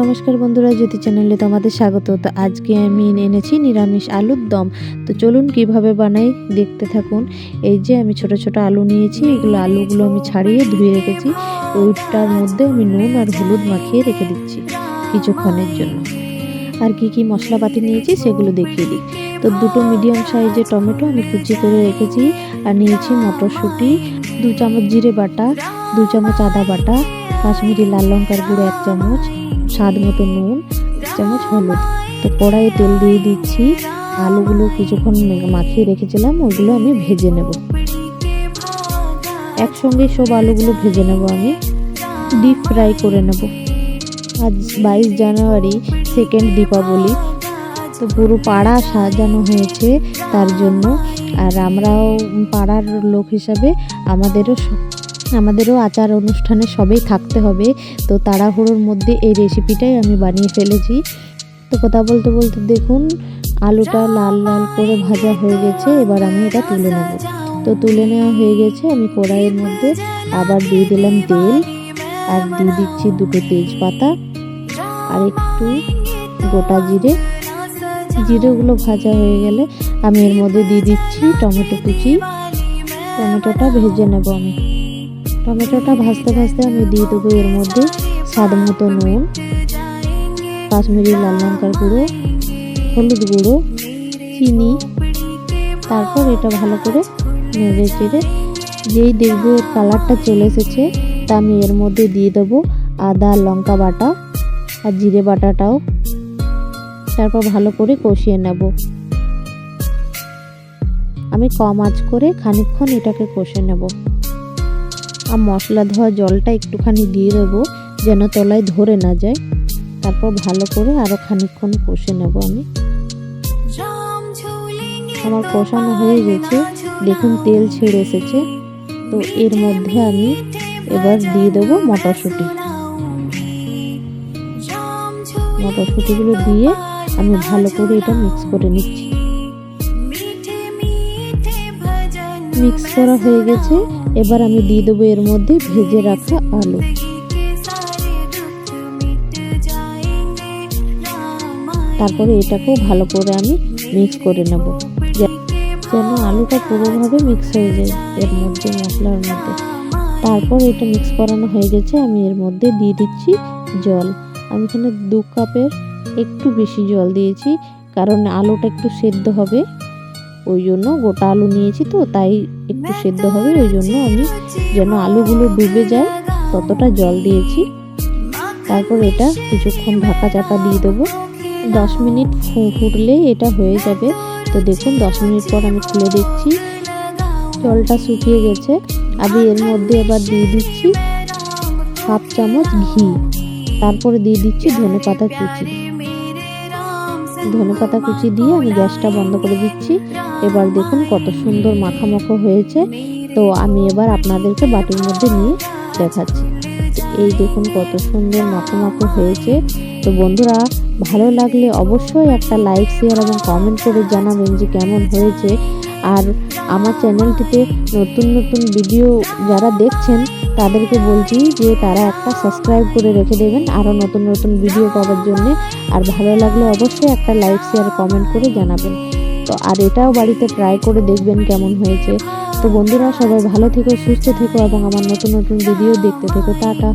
নমস্কার বন্ধুরা, জ্যোতি চ্যানেলে তোমাদের স্বাগত। তো আজকে আমি এনেছি নিরামিষ আলুর দম। তো চলুন কিভাবে বানাই দেখতে থাকুন। এই যে আমি ছোট ছোট আলু নিয়েছি, আলুগুলো আমি ছাড়িয়ে ধুয়ে রেখেছি। ওইটার মধ্যে আমি নুন আর হলুদ মাখিয়ে রেখে দিচ্ছি কিছুক্ষণের জন্য। আর কি মশলাপাতি নিয়েছি সেগুলো দেখিয়ে দিই। তো দুটো মিডিয়াম সাইজের টমেটো আমি কুচি করে রেখেছি। আর নিয়েছি মটরশুঁটি, 2 চামচ জিরে বাটা, 2 চামচ আদা বাটা, কাশ্মীরি লাল লঙ্কার গুঁড়ো 1 চামচ, স্বাদ মতো নুন, 1 চামচ হলুদ। তো কড়াইয়ে তেল দিয়ে দিচ্ছি। আলুগুলো কিছুক্ষণ মাখিয়ে রেখেছিলাম, ওইগুলো আমি ভেজে নেব। একসঙ্গে সব আলুগুলো ভেজে নেব, আমি ডিপ ফ্রাই করে নেব। আজ 22 জানুয়ারি, সেকেন্ড দীপাবলি। তো পুরো পাড়া সাজানো হয়েছে তার জন্য। আর আমরাও পাড়ার লোক হিসাবে আমাদেরও আচার অনুষ্ঠানে সবাই থাকতে হবে। তো তাড়াহুড়োর মধ্যে এই রেসিপিটাই আমি বানিয়ে ফেলেছি। তো কথা বলতে বলতে দেখুন আলুটা লাল লাল করে ভাজা হয়ে গেছে। এবার আমি এটা তুলে নেব। তো তুলে নেওয়া হয়ে গেছে। আমি কড়াইয়ের মধ্যে আবার দিয়ে দিলাম তেল, আর দিয়ে দিচ্ছি 2টো তেজপাতা আর একটু গোটা জিরেগুলো ভাজা হয়ে গেলে আমি এর মধ্যে দিয়ে দিচ্ছি টমেটো কুচি। টমেটোটা ভেজে নেব আমি। টমেটোটা ভাজতে ভাজতে আমি দিয়ে দেবো এর মধ্যে স্বাদ মতো নুন, কাশ্মীরি লাল লঙ্কার গুঁড়ো, হলুদ গুঁড়ো, চিনি। তারপর এটা ভালো করে নেড়ে চেড়ে যেই দেখবো এর কালারটা চলে এসেছে, তা আমি এর মধ্যে দিয়ে দেবো আদা লঙ্কা বাটা আর জিরে বাটাটাও। তারপর ভালো করে কষিয়ে নেব। আমি কম আঁচ করে খানিকক্ষণ এটাকে কষে নেব। আর মশলা ধোয়া জলটা একটুখানি দিয়ে দেবো যেন তলায় ধরে না যায়। তারপর ভালো করে আরও খানিকক্ষণ কষে নেব আমি। আমার কষানো হয়ে গেছে, দেখুন তেল ছেড়ে এসেছে। তো এর মধ্যে আমি এবার দিয়ে দেবো মটরশুঁটিগুলো দিয়ে আমি ভালো করে এটা মিক্স করে নিচ্ছি। মিক্স করা হয়ে গেছে। এবার আমি দিয়ে দেবো এর মধ্যে ভেজে রাখা আলু। তারপরে এটাকেও ভালো করে আমি মিক্স করে নেব যেন আলুটা পুরোভাবে মিক্স হয়ে যায় এর মধ্যে, মশলার মধ্যে। তারপর এটা মিক্স করানো হয়ে গেছে। আমি এর মধ্যে দিয়ে দিচ্ছি জল। আমি এখানে 2 কাপের একটু বেশি জল দিয়েছি, কারণ আলুটা একটু সেদ্ধ হবে। ওই জন্য গোটা আলু নিয়েছি, তো তাই একটু সেদ্ধ হবে। ওই জন্য আমি যেন আলুগুলো ডুবে যায় ততটা জল দিয়েছি। তারপর এটা কিছুক্ষণ ঢাকা চাপা দিয়ে দেবো। 10 মিনিট ফুটলে এটা হয়ে যাবে। তো দেখুন 10 মিনিট পর আমি খুলে দেখছি জলটা শুকিয়ে গেছে। আমি এর মধ্যে এবার দিয়ে দিচ্ছি 1/2 চামচ ঘি। তারপরে দিয়ে দিচ্ছি ধনেপাতা কুচি দিয়ে আমি গ্যাসটা বন্ধ করে দিচ্ছি। এবার দেখুন কত সুন্দর মাখামাখো হয়েছে। তো আমি এবার আপনাদেরকে বাটির মধ্যে নিয়ে দেখাচ্ছি। এই দেখুন কত সুন্দর মাখামাখো হয়েছে। তো বন্ধুরা, ভালো লাগলে অবশ্যই একটা লাইক, শেয়ার এবং কমেন্ট করে জানাবেন যে কেমন হয়েছে। আর আমার চ্যানেলটিতে নতুন নতুন ভিডিও যারা দেখছেন তাদেরকে বলছি যে তারা একটা সাবস্ক্রাইব করে রেখে দেবেন আরও নতুন নতুন ভিডিও পাওয়ার জন্য। আর ভালো লাগলে অবশ্যই একটা লাইক, শেয়ার, কমেন্ট করে জানাবেন। তো আর এটাও বাড়িতে ট্রাই করে দেখবেন কেমন হয়েছে। তো বন্ধুরা, সবাই ভালো থেকো, সুস্থ থেকো এবং আমার নতুন নতুন ভিডিও দেখতে থেকো। টাটা।